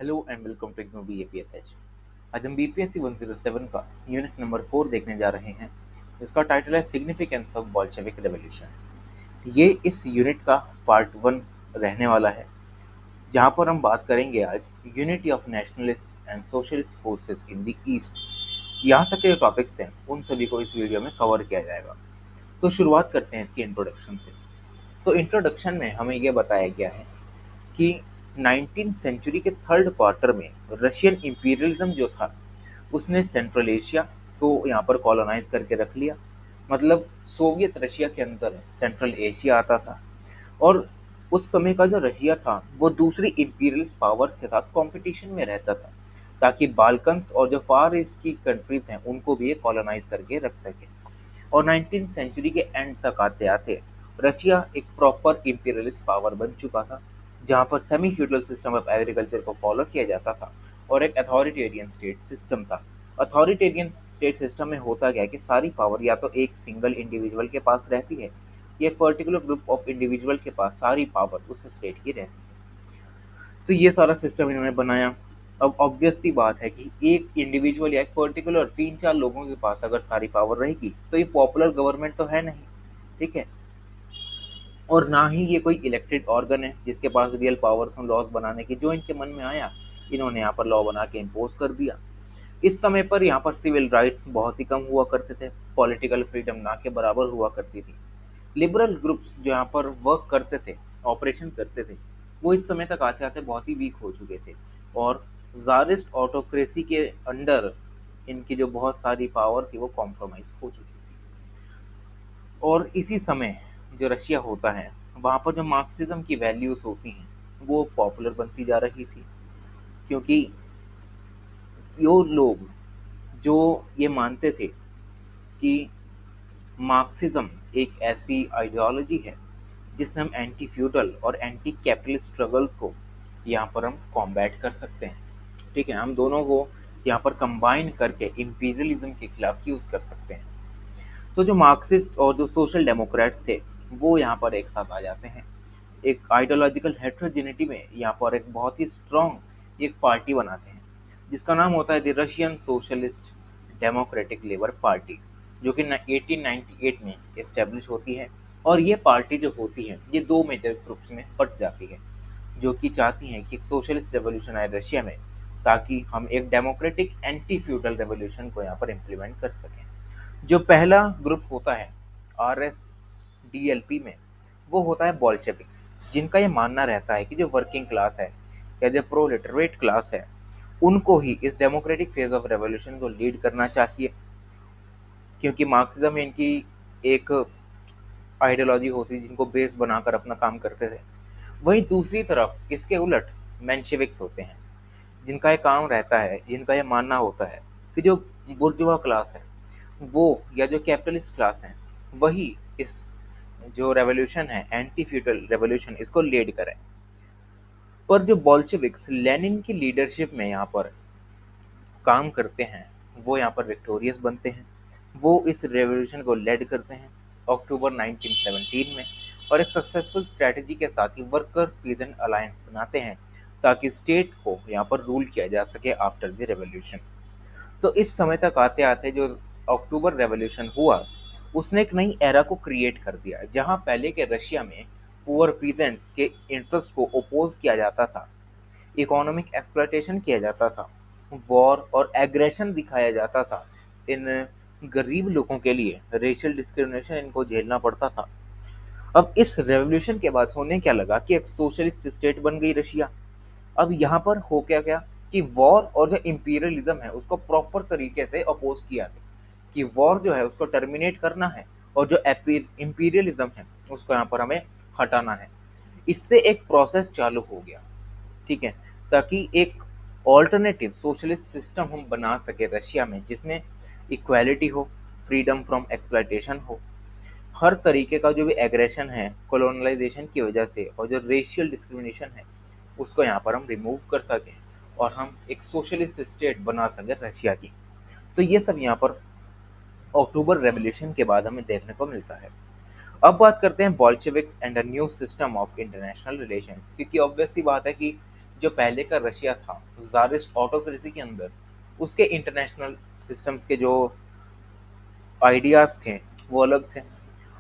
Hello and welcome to IGNOU BAPSH. आज हम BPSC 107 का यूनिट नंबर 4 देखने जा रहे हैं। इसका टाइटल है सिग्निफिकेंस ऑफ बोल्शेविक रेवोल्यूशन। ये इस यूनिट का पार्ट 1 रहने वाला है, जहां पर हम बात करेंगे आज unity of nationalist and socialist forces in the east. यहाँ तक के जो टॉपिक्स हैं उन सभी को इस वीडियो में कवर किया जाएगा। तो शुरुआत करते हैं इसकी इंट्रोडक्शन से। तो इंट्रोडक्शन में हमें यह बताया गया है कि 19th सेंचुरी के थर्ड क्वार्टर में रशियन इंपीरियलिज्म जो था उसने सेंट्रल एशिया को यहाँ पर कॉलोनाइज करके रख लिया। मतलब सोवियत रशिया के अंदर सेंट्रल एशिया आता था, और उस समय का जो रशिया था वो दूसरी इंपीरियलिस्ट पावर्स के साथ कंपटीशन में रहता था, ताकि बाल्कन्स और जो फार ईस्ट की कंट्रीज हैं उनको भी ये कॉलोनाइज करके रख सके। और 19th सेंचुरी के एंड तक आते आते रशिया एक प्रॉपर इंपीरियलिस्ट पावर बन चुका था, जहाँ पर semi feudal system of agriculture को फॉलो किया जाता था और एक अथॉरिटेरियन स्टेट सिस्टम था। अथॉरिटेरियन स्टेट सिस्टम में होता क्या है कि सारी पावर या तो एक सिंगल इंडिविजुअल के पास रहती है या एक पर्टिकुलर ग्रुप ऑफ इंडिविजुअल के पास सारी पावर उस स्टेट की रहती है। तो ये सारा सिस्टम इन्होंने बनाया। अब ऑब्वियस सी बात है कि एक इंडिविजुअल या एक पर्टिकुलर 3-4 लोगों के पास अगर सारी पावर रहेगी तो ये पॉपुलर गवर्नमेंट तो है नहीं, ठीक है। और ना ही ये कोई इलेक्टेड ऑर्गन है जिसके पास रियल पावर्स और लॉज बनाने की, जो इनके मन में आया इन्होंने यहाँ पर लॉ बना के इम्पोज कर दिया। इस समय पर यहाँ पर सिविल राइट्स बहुत ही कम हुआ करते थे, पॉलिटिकल फ्रीडम ना के बराबर हुआ करती थी। लिबरल ग्रुप्स जो यहाँ पर वर्क करते थे, ऑपरेशन करते थे, वो इस समय तक आते आते बहुत ही वीक हो चुके थे, और जारिस्ट ऑटोक्रेसी के अंडर इनकी जो बहुत सारी पावर थी वो कॉम्प्रोमाइज हो चुकी थी। और इसी समय जो रशिया होता है वहाँ पर जो मार्क्सिज्म की वैल्यूज़ होती हैं वो पॉपुलर बनती जा रही थी, क्योंकि यो लोग जो ये मानते थे कि मार्क्सिज्म एक ऐसी आइडियोलॉजी है जिससे हम एंटी फ्यूडल और एंटी कैपिटलिस्ट स्ट्रगल को यहाँ पर हम कॉम्बैट कर सकते हैं, ठीक है। हम दोनों को यहाँ पर कंबाइन करके इंपीरियलिज्म के खिलाफ यूज़ कर सकते हैं। तो जो मार्क्सिस्ट और जो सोशल डेमोक्रेट्स थे वो यहाँ पर एक साथ आ जाते हैं। एक आइडियोलॉजिकल हेट्रोजेनिटी में यहाँ पर एक बहुत ही स्ट्रॉन्ग एक पार्टी बनाते हैं, जिसका नाम होता है the Russian socialist democratic labour party, जो कि 1898 में इस्टेब्लिश होती है। और ये पार्टी जो होती है ये दो मेजर ग्रुप्स में बट जाती है, जो कि चाहती हैं कि एक सोशलिस्ट रेवोल्यूशन आए रशिया में, ताकि हम एक डेमोक्रेटिक एंटी फ्यूडल रेवोल्यूशन को यहाँ पर इम्प्लीमेंट कर सकें। जो पहला ग्रुप होता है RSDLP में, वो होता है बोल्शेविक्स, जिनका ये मानना रहता है कि जो वर्किंग क्लास है या जो प्रोलेटरेट क्लास है उनको ही इस डेमोक्रेटिक फेज ऑफ रेवोल्यूशन को लीड करना चाहिए, क्योंकि मार्क्सिज्म इनकी एक आइडियोलॉजी होती थी जिनको बेस बनाकर अपना काम करते थे। वहीं दूसरी तरफ इसके उलट मेंशेविक्स होते हैं, जिनका ये काम रहता है, जिनका ये मानना होता है कि जो बुर्जुआ क्लास है वो या जो कैपिटलिस्ट क्लास है वही इस जो रेवोल्यूशन है एंटी फ्यूडल रेवोल्यूशन इसको लीड करें। पर जो बोल्शेविक्स लेनिन की लीडरशिप में यहाँ पर काम करते हैं वो यहाँ पर विक्टोरियस बनते हैं। वो इस रेवोल्यूशन को लेड करते हैं अक्टूबर 1917 में, और एक सक्सेसफुल स्ट्रेटजी के साथ ही वर्कर्स पीजेंट अलायंस बनाते हैं, ताकि स्टेट को यहाँ पर रूल किया जा सके आफ्टर द रेवोल्यूशन। तो इस समय तक आते आते जो अक्टूबर रेवोल्यूशन हुआ उसने एक नई एरा को क्रिएट कर दिया, जहाँ पहले के रशिया में पुअर पीजेंट्स के इंटरेस्ट को ओपोज किया जाता था, इकोनॉमिक एक्सप्लॉयटेशन किया जाता था, वॉर और एग्रेशन दिखाया जाता था। इन गरीब लोगों के लिए रेशियल डिस्क्रिमिनेशन इनको झेलना पड़ता था। अब इस रेवोल्यूशन के बाद होने क्या लगा कि एक सोशलिस्ट स्टेट बन गई रशिया। अब यहाँ पर हो क्या क्या कि वॉर और जो इंपीरियलिज्म है उसको प्रॉपर तरीके से अपोज किया गया, कि वॉर जो है उसको टर्मिनेट करना है और जो इंपीरियलिज्म है उसको यहाँ पर हमें हटाना है। इससे एक प्रोसेस चालू हो गया, ठीक है, ताकि एक ऑल्टरनेटिव सोशलिस्ट सिस्टम हम बना सके रशिया में, जिसमें इक्वालिटी हो, फ्रीडम फ्रॉम एक्सप्लॉयटेशन हो, हर तरीके का जो भी एग्रेशन है कॉलोनलाइजेशन की वजह से और जो रेशियल डिस्क्रिमिनेशन है उसको यहाँ पर हम रिमूव कर सकें और हम एक सोशलिस्ट स्टेट बना सकें रशिया की। तो ये सब यहाँ पर अक्टूबर रेवोल्यूशन के बाद हमें देखने को मिलता है। अब बात करते हैं Bolsheviks and a new system of international relations, क्योंकि ऑब्वियस सी बात है कि जो पहले का रशिया था ज़ारिस्ट ऑटोक्रेसी के अंदर, उसके इंटरनेशनल सिस्टम्स के जो आइडियाज़ थे वो अलग थे।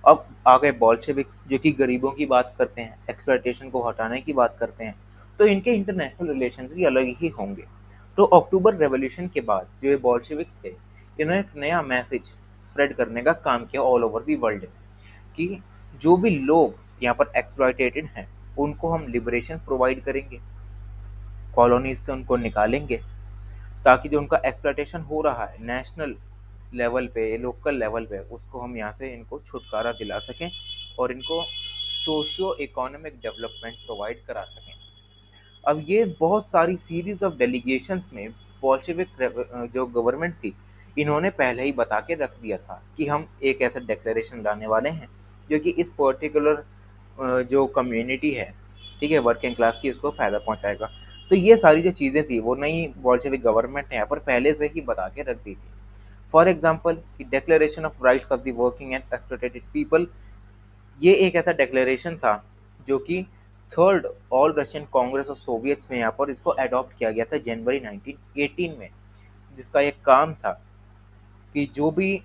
अब आ गए बोल्शेविक्स जो कि गरीबों की बात करते हैं, एक्सप्लॉयटेशन को हटाने की बात करते हैं, तो इनके इंटरनेशनल रिलेशंस भी अलग ही होंगे। तो अक्टूबर रेवोल्यूशन के बाद जो ये बोल्शेविक्स थे, इन्होंने एक नया मैसेज स्प्रेड करने का काम किया ऑल ओवर दी वर्ल्ड कि जो भी लोग यहाँ पर एक्सप्लॉयटेटेड हैं, उनको हम लिबरेशन प्रोवाइड करेंगे, कॉलोनीज से उनको निकालेंगे, ताकि जो उनका एक्सप्लॉयटेशन हो रहा है नेशनल लेवल पे, लोकल लेवल पे, उसको हम यहाँ से इनको छुटकारा दिला सकें और इनको सोशियो इकोनॉमिक डेवलपमेंट प्रोवाइड करा सकें। अब ये बहुत सारी सीरीज ऑफ डेलीगेशंस में बोल्शेविक जो गवर्नमेंट थी, इन्होंने पहले ही बता के रख दिया था कि हम एक ऐसा डिक्लेरेशन लाने वाले हैं जो कि इस पर्टिकुलर जो कम्युनिटी है, ठीक है, वर्किंग क्लास की, उसको फ़ायदा पहुंचाएगा। तो ये सारी जो चीज़ें थी वो नई बोल्शेविक गवर्नमेंट ने यहाँ पर पहले से ही बता के रख दी थी। फॉर एग्जाम्पल कि declaration of rights of the working and exploited people, ये एक ऐसा डिक्लेरेशन था जो कि third all Russian Congress of Soviets में यहाँ पर इसको अडॉप्ट किया गया था जनवरी 1918 में, जिसका एक काम था कि जो भी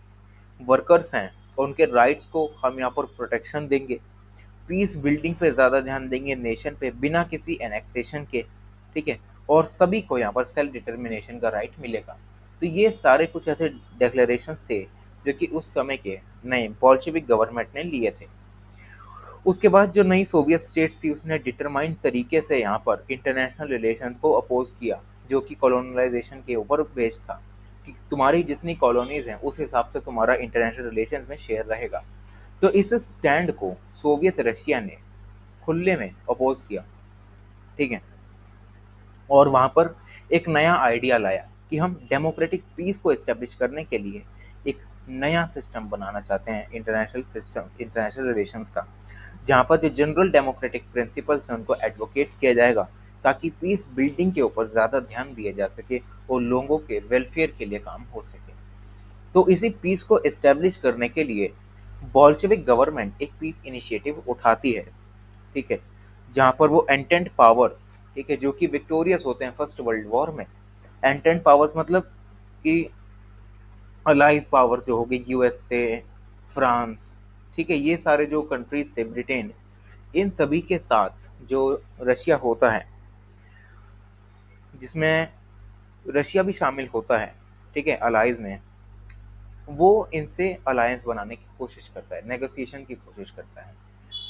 वर्कर्स हैं उनके राइट्स को हम यहाँ पर प्रोटेक्शन देंगे, पीस बिल्डिंग पे ज़्यादा ध्यान देंगे, नेशन पे बिना किसी एनेक्सेशन के, ठीक है, और सभी को यहाँ पर सेल्फ डिटर्मिनेशन का राइट मिलेगा। तो ये सारे कुछ ऐसे डिक्लेरेशंस थे जो कि उस समय के नए बोल्शेविक गवर्नमेंट ने लिए थे। उसके बाद जो नई सोवियत स्टेट्स थी उसने डिटरमाइंड तरीके से यहाँ पर इंटरनेशनल रिलेशंस को अपोज किया, जो कि कॉलोनलाइजेशन के ऊपर बेस्ड था कि तुम्हारी जितनी कॉलोनीज हैं उस हिसाब से तुम्हारा इंटरनेशनल रिलेशंस में शेयर रहेगा। तो इस स्टैंड को सोवियत रशिया ने खुले में अपोज किया, ठीक है, और वहाँ पर एक नया आइडिया लाया कि हम डेमोक्रेटिक पीस को इस्टेब्लिश करने के लिए एक नया सिस्टम बनाना चाहते हैं, इंटरनेशनल सिस्टम, इंटरनेशनल रिलेशंस का, जहाँ पर जो जनरल डेमोक्रेटिक प्रिंसिपल्स हैं उनको एडवोकेट किया जाएगा, ताकि पीस बिल्डिंग के ऊपर ज़्यादा ध्यान दिया जा सके और लोगों के वेलफेयर के लिए काम हो सके। तो इसी पीस को इस्टेब्लिश करने के लिए बोल्शेविक गवर्नमेंट एक पीस इनिशिएटिव उठाती है, ठीक है, जहाँ पर वो एंटेंट पावर्स, ठीक है, जो कि विक्टोरियस होते हैं फर्स्ट वर्ल्ड वॉर में। एंटेंट पावर्स मतलब कि अलाइज पावर जो हो गई यूएसए, फ्रांस, ठीक है, ये सारे जो कंट्रीज थे, ब्रिटेन, इन सभी के साथ जो रशिया होता है, जिसमें रशिया भी शामिल होता है, ठीक है, अलाइज में, वो इनसे अलायंस बनाने की कोशिश करता है, नेगोशिएशन की कोशिश करता है,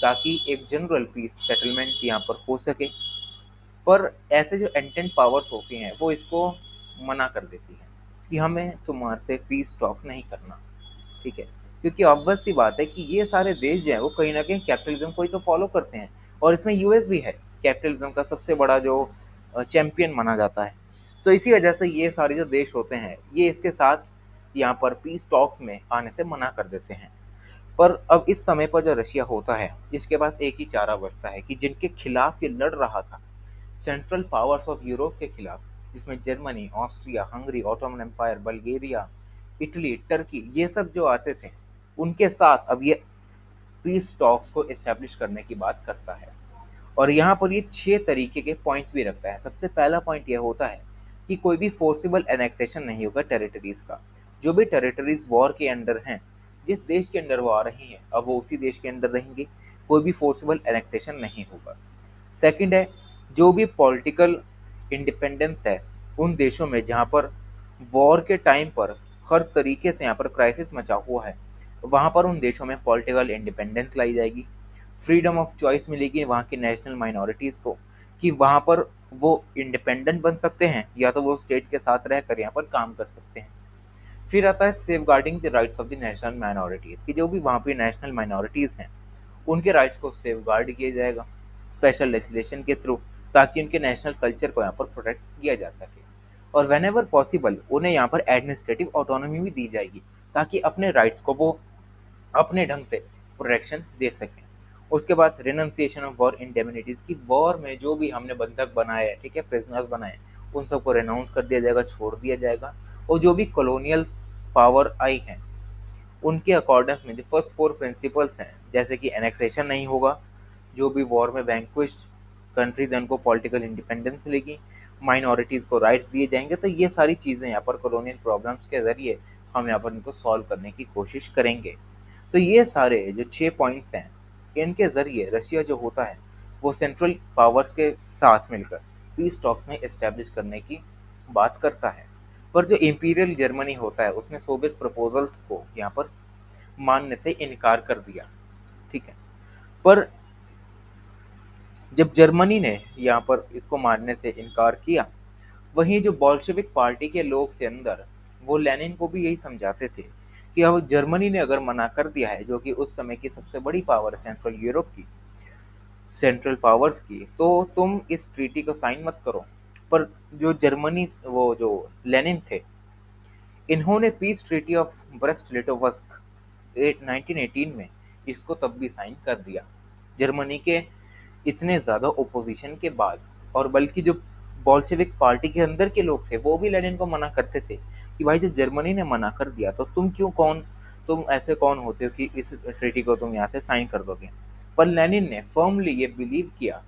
ताकि एक जनरल पीस सेटलमेंट यहाँ पर हो सके। पर ऐसे जो एंटेंट पावर्स होती हैं वो इसको मना कर देती हैं कि हमें तुम्हारे से पीस टॉक नहीं करना, ठीक है, क्योंकि ऑब्वियस सी बात है कि ये सारे देश जो है वो कहीं ना कहीं कैपिटलिज्म को ही तो फॉलो करते हैं, और इसमें यूएस भी है कैपिटलिज्म का सबसे बड़ा जो चैंपियन माना जाता है। तो इसी वजह से ये सारे जो देश होते हैं ये इसके साथ यहाँ पर पीस टॉक्स में आने से मना कर देते हैं। पर अब इस समय पर जो रशिया होता है इसके पास एक ही चारा बचता है कि जिनके खिलाफ ये लड़ रहा था, सेंट्रल पावर्स ऑफ यूरोप के खिलाफ, जिसमें Germany, Austria, Hungary, Ottoman Empire, Bulgaria, Italy, Turkey, ये सब जो आते थे, उनके साथ अब ये पीस टॉक्स को एस्टेब्लिश करने की बात करता है। और यहाँ पर ये 6 तरीके के पॉइंट्स भी रखता है। सबसे पहला पॉइंट ये होता है कि कोई भी फोर्सिबल एनेक्सेशन नहीं होगा टेरिटरीज का। जो भी टेरिटरीज वॉर के अंडर हैं, जिस देश के अंडर वो आ रही हैं, अब वो उसी देश के अंदर रहेंगे, कोई भी फोर्सिबल एनेक्सेशन नहीं होगा। सेकंड है, जो भी पॉलिटिकल इंडिपेंडेंस है उन देशों में जहाँ पर वॉर के टाइम पर हर तरीके से यहाँ पर क्राइसिस मचा हुआ है, वहाँ पर उन देशों में पॉलिटिकल इंडिपेंडेंस लाई जाएगी। फ्रीडम ऑफ चॉइस मिलेगी वहाँ की नेशनल माइनॉरिटीज़ को कि वहाँ पर वो इंडिपेंडेंट बन सकते हैं या तो वो स्टेट के साथ रहकर यहाँ पर काम कर सकते हैं। फिर आता है safeguarding the rights of the national minorities, कि जो भी वहाँ पे नेशनल माइनॉरिटीज़ हैं उनके राइट्स को सेफ गार्ड किया जाएगा स्पेशल लेजिस्लेशन के थ्रू, ताकि उनके नेशनल कल्चर को यहाँ पर प्रोटेक्ट किया जा सके। और वेन एवर पॉसिबल उन्हें यहाँ पर एडमिनिस्ट्रेटिव ऑटोनॉमी भी दी जाएगी, ताकि अपने राइट्स को वो अपने ढंग से प्रोटेक्शन दे सकें। उसके बाद रिनंसिएशन ऑफ वॉर इंडेमिनिटीज़, की वॉर में जो भी हमने बंधक बनाए हैं, ठीक है, प्रिजनर्स बनाए, उन सबको रेनाउंस कर दिया जाएगा, छोड़ दिया जाएगा। और जो भी कॉलोनियल पावर आई हैं उनके अकॉर्डेंस में जो फर्स्ट 4 प्रिंसिपल्स हैं, जैसे कि एनेक्सेशन नहीं होगा, जो भी वॉर में वैंक्विश्ड कंट्रीज़ हैं उनको पॉलिटिकल इंडिपेंडेंस मिलेगी, माइनॉरिटीज़ को राइट्स दिए जाएँगे। तो ये सारी चीज़ें यहाँ पर कॉलोनियल प्रॉब्लम्स के ज़रिए हम यहाँ पर इनको सॉल्व करने की कोशिश करेंगे। तो ये सारे जो 6 पॉइंट्स हैं, इनके ज़रिए रशिया जो होता है, वो सेंट्रल पावर्स के साथ मिलकर पीस टॉक्स में एस्टैब्लिश करने की बात करता है। पर जो इम्पीरियल जर्मनी होता है, उसने सोवियत प्रपोज़ल्स को यहाँ पर मानने से इनकार कर दिया, ठीक है। पर जब जर्मनी ने यहाँ पर इसको मानने से इनकार किया, वहीं जो बोल्शेविक पार्टी के लोग थे अंदर, वो लेनिन को भी यही समझाते थे कि अब जर्मनी ने अगर मना कर दिया है, जो कि उस समय की सबसे बड़ी पावर है सेंट्रल यूरोप की, सेंट्रल पावर्स की, तो तुम इस ट्रीटी को साइन मत करो। पर जो जर्मनी वो जो लेनिन थे, इन्होंने पीस ट्रीटी ऑफ ब्रेस्ट लिटोवस्क 1918 में इसको तब भी साइन कर दिया। जर्मनी के इतने ज़्यादा ओपोजिशन के बाद, और बल्कि जो बोल्शेविक पार्टी के अंदर के लोग थे, वो भी लेनिन को मना करते थे कि भाई जब जर्मनी ने मना कर दिया तो तुम ऐसे कौन होते हो कि इस ट्रीटी को तुम यहाँ से साइन कर दोगे। पर लेनिन ने फर्मली ये बिलीव किया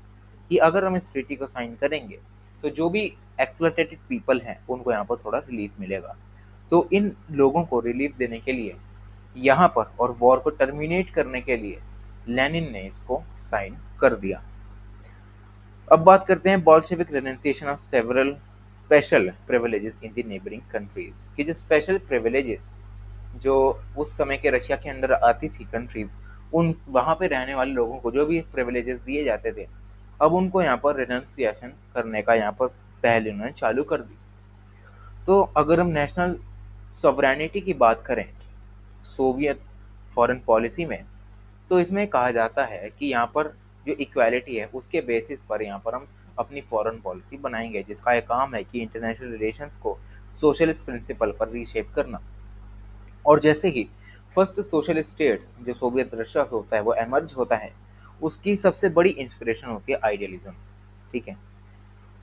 कि अगर हम इस ट्रीटी को साइन करेंगे तो जो भी एक्सप्लॉइटेड पीपल हैं उनको यहाँ पर थोड़ा रिलीफ मिलेगा। तो इन लोगों को रिलीफ देने के लिए यहाँ पर और वॉर को टर्मिनेट करने के लिए लेनिन ने इसको साइन कर दिया। अब बात करते हैं Bolshevik renunciation of several special privileges in the neighbouring countries कि जो स्पेशल प्रिविलेजेस जो उस समय के रशिया के अंडर आती थी कंट्रीज, उन वहाँ पे रहने वाले लोगों को जो भी प्रिविलेजेस दिए जाते थे, अब उनको यहाँ पर रेनोंसिएशन करने का यहाँ पर पहल उन्होंने चालू कर दी। तो अगर हम नेशनल सॉवरेनिटी की बात करें सोवियत फॉरेन पॉलिसी में, तो इसमें कहा जाता है कि यहाँ पर जो इक्वालिटी है उसके बेसिस पर यहाँ पर हम अपनी फॉरेन पॉलिसी बनाएंगे, जिसका एक काम है कि इंटरनेशनल रिलेशंस को सोशलिस्ट प्रिंसिपल पर रीशेप करना। और जैसे ही फर्स्ट सोशल स्टेट जो सोवियत रशिया होता है वो एमर्ज होता है, उसकी सबसे बड़ी इंस्पिरेशन होती है आइडियलिज्म, ठीक है।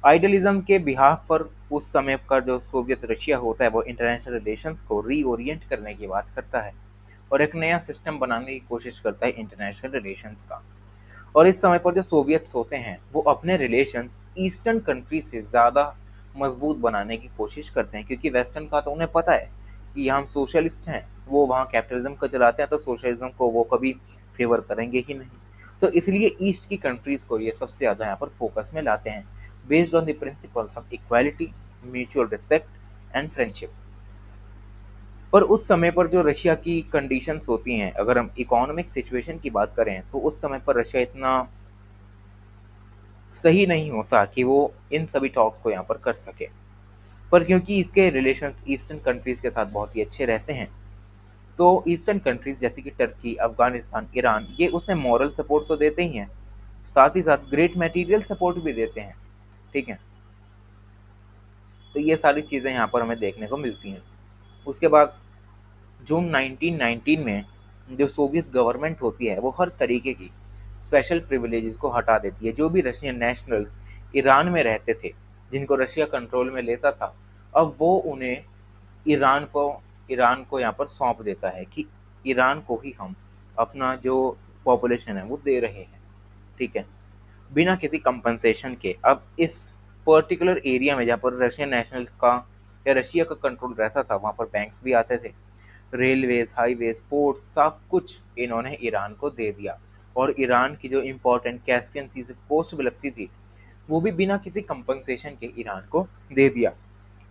आइडियलिज्म के बिहाफ पर उस समय का जो सोवियत रशिया होता है वो इंटरनेशनल रिलेशंस को रीओरिएंट करने की बात करता है और एक नया सिस्टम बनाने की कोशिश करता है इंटरनेशनल रिलेशंस का। और इस समय पर जो सोवियत्स होते हैं वो अपने रिलेशंस ईस्टर्न कंट्री से ज़्यादा मजबूत बनाने की कोशिश करते हैं, क्योंकि वेस्टर्न का तो उन्हें पता है कि हम सोशलिस्ट हैं, वो वहाँ कैपिटलिज्म को चलाते हैं, तो सोशलिज्म को वो कभी फेवर करेंगे ही नहीं। तो इसलिए ईस्ट की कंट्रीज़ को ये सबसे ज़्यादा यहाँ पर फोकस में लाते हैं, based on the principles of equality, mutual respect and friendship. पर उस समय पर जो रशिया की कंडीशंस होती हैं, अगर हम इकोनॉमिक सिचुएशन की बात करें, तो उस समय पर रशिया इतना सही नहीं होता कि वो इन सभी टॉक्स को यहाँ पर कर सके। पर क्योंकि इसके रिलेशंस ईस्टर्न कंट्रीज़ के साथ बहुत ही अच्छे रहते हैं, तो ईस्टर्न कंट्रीज़ जैसे कि टर्की, अफ़गानिस्तान, ईरान, ये उसे मॉरल सपोर्ट तो देते ही हैं, साथ ही साथ ग्रेट मटेरियल सपोर्ट भी देते हैं, ठीक है। तो ये सारी चीज़ें यहाँ पर हमें देखने को मिलती हैं। उसके बाद जून 1919 में जो सोवियत गवर्नमेंट होती है वो हर तरीके की स्पेशल प्रिविलेजेस को हटा देती है। जो भी रशियन नेशनल्स ईरान में रहते थे, जिनको रशिया कंट्रोल में लेता था, अब वो उन्हें ईरान को ईरान को यहाँ पर सौंप देता है कि ईरान को ही हम अपना जो पॉपुलेशन है वो दे रहे हैं, ठीक है, बिना किसी कंपनसेशन के। अब इस पर्टिकुलर एरिया में जहाँ पर रशियन नेशनल्स का या रशिया का कंट्रोल रहता था, वहाँ पर बैंक्स भी आते थे, रेलवेज, हाईवेज, पोर्ट, सब कुछ इन्होंने ईरान को दे दिया। और ईरान की जो इम्पोर्टेंट कैस्पियन सी से कोस्ट भी लगती थी, वो भी बिना किसी कंपनसेशन के ईरान को दे दिया,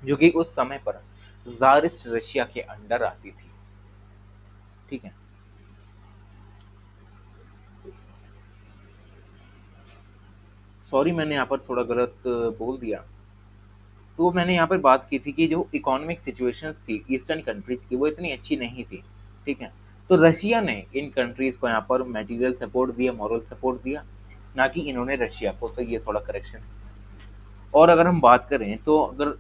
जो कि उस समय पर ज़ारिस्ट रशिया के अंडर आती थी, ठीक है। सॉरी, मैंने यहाँ पर थोड़ा गलत बोल दिया। तो मैंने यहाँ पर बात की थी कि जो इकोनॉमिक सिचुएशंस थी ईस्टर्न कंट्रीज़ की, वो इतनी अच्छी नहीं थी, ठीक है। तो रशिया ने इन कंट्रीज़ को यहाँ पर मटेरियल सपोर्ट दिया, मॉरल सपोर्ट दिया, ना कि इन्होंने रशिया को। तो ये थोड़ा करेक्शन है। और अगर हम बात करें तो अगर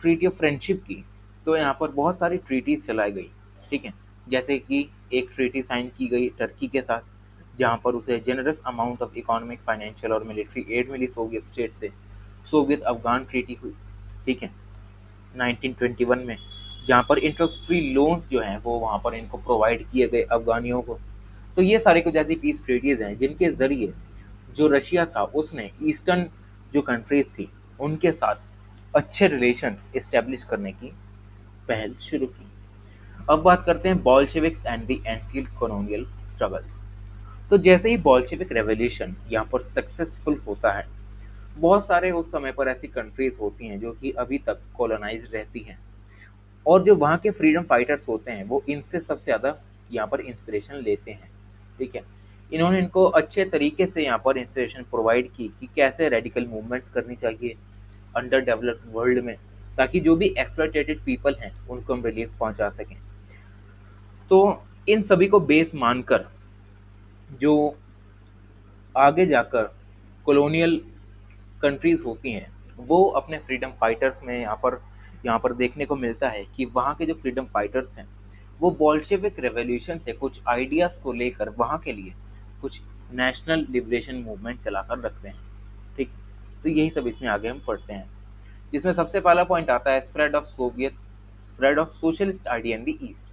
ट्रीटी ऑफ फ्रेंडशिप की, तो यहाँ पर बहुत सारी ट्रीटीज़ चलाई गई, ठीक है। जैसे कि एक ट्रीटी साइन की गई टर्की के साथ, जहाँ पर उसे generous amount of economic, financial और मिलिट्री एड मिली सोवियत स्टेट से। सोवियत अफगान ट्रीटी हुई, ठीक है, 1921 में, जहाँ पर इंटरेस्ट फ्री लोन्स जो हैं वो वहाँ पर इनको प्रोवाइड किए गए अफगानियों को। तो ये सारे कुछ ऐसी पीस ट्रीटीज़ हैं जिनके ज़रिए जो रशिया था उसने ईस्टर्न जो कंट्रीज थी उनके साथ अच्छे रिलेशंस इस्टेब्लिश करने की पहल शुरू की। अब बात करते हैं Bolsheviks and the anti colonial struggles. तो जैसे ही बॉल्शेविक रेवोल्यूशन यहाँ पर सक्सेसफुल होता है, बहुत सारे उस समय पर ऐसी कंट्रीज होती हैं जो कि अभी तक कॉलोनाइज्ड रहती हैं, और जो वहाँ के फ्रीडम फाइटर्स होते हैं वो इनसे सबसे ज़्यादा यहाँ पर इंस्पिरेशन लेते हैं। ठीक है, इन्होंने इनको अच्छे तरीके से यहाँ पर इंस्पिरेशन प्रोवाइड की कि कैसे रेडिकल मूवमेंट्स करनी चाहिए अंडर डेवलप्ड वर्ल्ड में, ताकि जो भी एक्सप्लॉइटेटेड पीपल हैं उनको हम रिलीफ पहुंचा सकें। तो इन सभी को बेस मानकर जो आगे जाकर कॉलोनियल कंट्रीज होती हैं वो अपने फ्रीडम फाइटर्स में यहाँ पर देखने को मिलता है कि वहाँ के जो फ्रीडम फाइटर्स हैं वो बोल्शेविक रेवोल्यूशन से कुछ आइडियाज़ को लेकर वहाँ के लिए कुछ नेशनल लिबरेशन मूवमेंट चलाकर रखते हैं। ठीक है? तो यही सब इसमें आगे हम पढ़ते हैं, जिसमें सबसे पहला पॉइंट आता है spread of socialist idea in the east.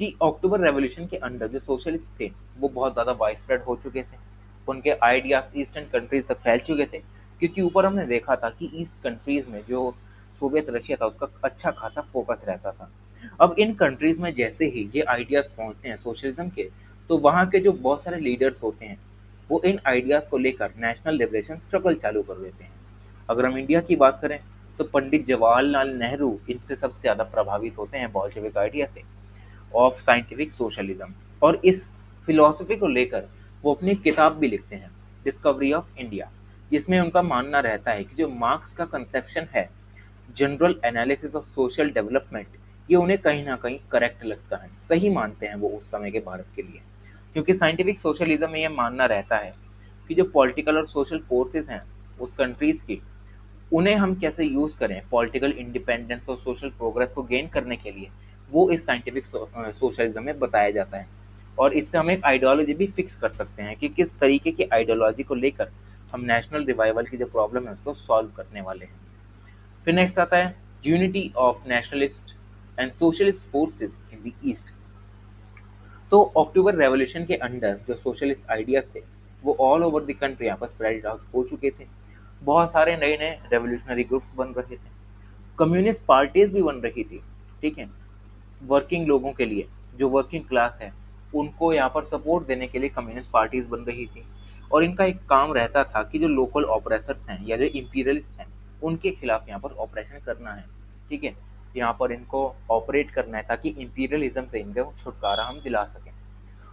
कि अक्टूबर रेवोल्यूशन के अंडर जो सोशलिस्ट थे वो बहुत ज़्यादा वाइड स्प्रेड हो चुके थे, उनके आइडियाज ईस्टर्न कंट्रीज तक फैल चुके थे, क्योंकि ऊपर हमने देखा था कि ईस्ट कंट्रीज में जो सोवियत रशिया था उसका अच्छा खासा फोकस रहता था। अब इन कंट्रीज में जैसे ही ये आइडियाज पहुंचते हैं सोशलिज्म के, तो वहाँ के जो बहुत सारे लीडर्स होते हैं वो इन आइडियाज को लेकर नेशनल लिबरेशन स्ट्रगल चालू कर देते हैं। अगर हम इंडिया की बात करें तो पंडित जवाहरलाल नेहरू इनसे सबसे ज़्यादा प्रभावित होते हैं बॉल्शेविक आइडिया से, ऑफ साइंटिफिक सोशलिज्म, और इस फिलॉसफी को लेकर वो अपनी किताब भी लिखते हैं, डिस्कवरी ऑफ इंडिया, जिसमें उनका मानना रहता है कि जो मार्क्स का कंसेप्शन है general analysis of social development, ये उन्हें कहीं ना कहीं करेक्ट लगता है, सही मानते हैं वो उस समय के भारत के लिए। क्योंकि साइंटिफिक सोशलिज्म में ये मानना रहता है कि जो पॉलिटिकल और सोशल फोर्सेस हैं उस कंट्रीज की, उन्हें हम कैसे यूज़ करें पॉलिटिकल इंडिपेंडेंस और सोशल प्रोग्रेस को गेन करने के लिए, वो इस साइंटिफिक सोशलिज्म में बताया जाता है। और इससे हम एक आइडियोलॉजी भी फिक्स कर सकते हैं कि किस तरीके की आइडियोलॉजी को लेकर हम नेशनल रिवाइवल की जो प्रॉब्लम है उसको सॉल्व करने वाले हैं। फिर नेक्स्ट आता है unity of nationalist and socialist forces in the east. तो अक्टूबर रेवोल्यूशन के अंडर जो सोशलिस्ट आइडियाज थे वो ऑल ओवर द कंट्री यहाँ पर स्प्रेड आउट हो चुके थे। बहुत सारे नए नए रेवोल्यूशनरी ग्रुप्स बन रहे थे, कम्युनिस्ट पार्टीज भी बन रही थी। ठीक है, वर्किंग लोगों के लिए, जो वर्किंग क्लास है उनको यहाँ पर सपोर्ट देने के लिए कम्युनिस्ट पार्टीज बन रही थी। और इनका एक काम रहता था कि जो लोकल ऑपरेसर्स हैं या जो इंपीरियलिस्ट हैं उनके खिलाफ यहाँ पर ऑपरेशन करना है। ठीक है, यहाँ पर इनको ऑपरेट करना है ताकि इंपीरियलिज्म से इनको छुटकारा हम दिला सकें।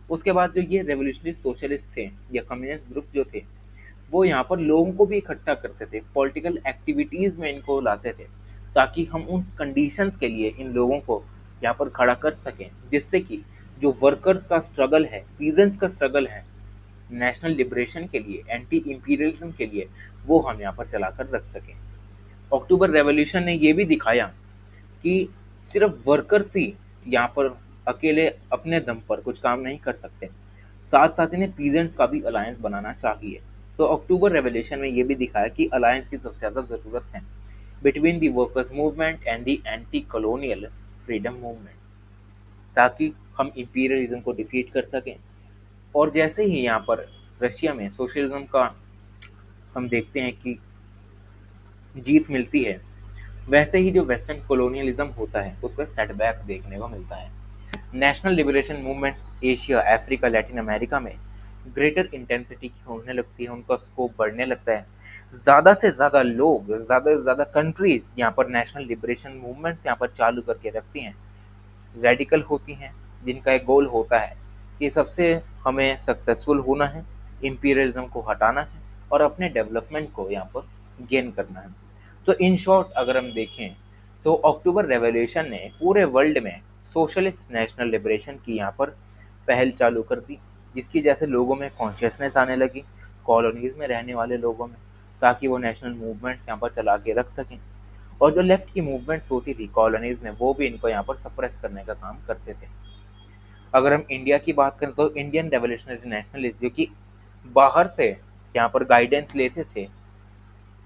उसके बाद जो ये रेवोल्यूशनरी सोशलिस्ट थे या कम्युनिस्ट ग्रुप जो थे वो यहाँ पर लोगों को भी इकट्ठा करते थे, पॉलिटिकल एक्टिविटीज़ में इनको लाते थे, ताकि हम उन कंडीशंस के लिए इन लोगों को यहाँ पर खड़ा कर सकें, जिससे कि जो वर्कर्स का स्ट्रगल है, पीजेंट्स का स्ट्रगल है नेशनल लिबरेशन के लिए, एंटी इंपीरियलिज्म के लिए, वो हम यहाँ पर चलाकर रख सकें। अक्टूबर रेवोल्यूशन ने ये भी दिखाया कि सिर्फ वर्कर्स ही यहाँ पर अकेले अपने दम पर कुछ काम नहीं कर सकते, साथ साथ इन्हें पीजेंट्स का भी अलायंस बनाना चाहिए। तो अक्टूबर रेवोल्यूशन में ये भी दिखाया कि अलायंस की सबसे ज़्यादा ज़रूरत है between the workers movement and the anti colonial freedom movements, ताकि हम इंपीरियलिज्म को डिफीट कर सकें। और जैसे ही यहाँ पर रशिया में सोशलिज्म का हम देखते हैं कि जीत मिलती है, वैसे ही जो वेस्टर्न कॉलोनियलिज्म होता है उसका सेटबैक देखने को मिलता है। National liberation movements Asia, Africa, Latin America में ग्रेटर इंटेंसिटी की होने लगती है, उनका स्कोप बढ़ने लगता है। ज़्यादा से ज़्यादा लोग, ज़्यादा से ज़्यादा कंट्रीज़ यहाँ पर नेशनल लिबरेशन मूवमेंट्स यहाँ पर चालू करके रखती हैं, रेडिकल होती हैं, जिनका एक गोल होता है कि सबसे हमें सक्सेसफुल होना है, इंपीरियलिज्म को हटाना है और अपने डेवलपमेंट को यहाँ पर गेन करना है। तो इन शॉर्ट अगर हम देखें तो अक्टूबर रेवोल्यूशन ने पूरे वर्ल्ड में सोशलिस्ट नेशनल लिबरेशन की यहाँ पर पहल चालू कर दी, जिसकी जैसे लोगों में कॉन्शियसनेस आने लगी, कॉलोनीज में रहने वाले लोगों में, ताकि वो नेशनल मूवमेंट्स यहाँ पर चला के रख सकें। और जो लेफ्ट की मूवमेंट्स होती थी कॉलोनीज में वो भी इनको यहाँ पर सप्रेस करने का काम करते थे। अगर हम इंडिया की बात करें तो इंडियन रेवोल्यूशनरी नेशनलिस्ट जो कि बाहर से यहाँ पर गाइडेंस लेते थे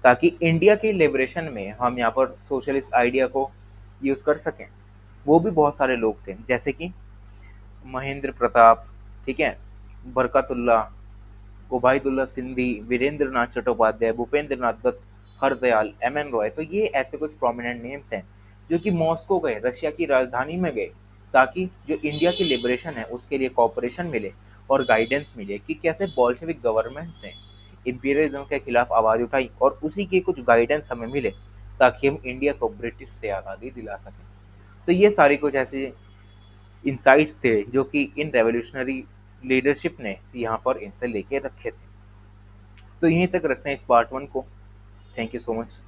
ताकि इंडिया के लिबरेशन में हम यहाँ पर सोशलिस्ट आइडिया को यूज़ कर सकें, वो भी बहुत सारे लोग थे, जैसे कि महेंद्र प्रताप, ठीक है, बरकतुल्ला, उबाइदुल्ला सिंधी, वीरेंद्र नाथ चट्टोपाध्याय, भूपेंद्र नाथ दत्त, हरदयाल, एम एन रॉय। तो ये ऐसे कुछ प्रोमिनेंट नेम्स हैं जो कि मॉस्को गए, रशिया की राजधानी में गए, ताकि जो इंडिया की लिबरेशन है उसके लिए कॉपरेशन मिले और गाइडेंस मिले कि कैसे बॉल्शेविक गवर्नमेंट ने इंपीरियलिज्म के खिलाफ आवाज़ उठाई, और उसी के कुछ गाइडेंस हमें मिले ताकि हम इंडिया को ब्रिटिश से आज़ादी दिला सकें। तो ये सारी कुछ ऐसे इंसाइट्स थे जो कि इन रेवोल्यूशनरी लीडरशिप ने यहाँ पर इनसे लेके रखे थे। तो यहीं तक रखते हैं इस पार्ट 1 को। Thank you so much.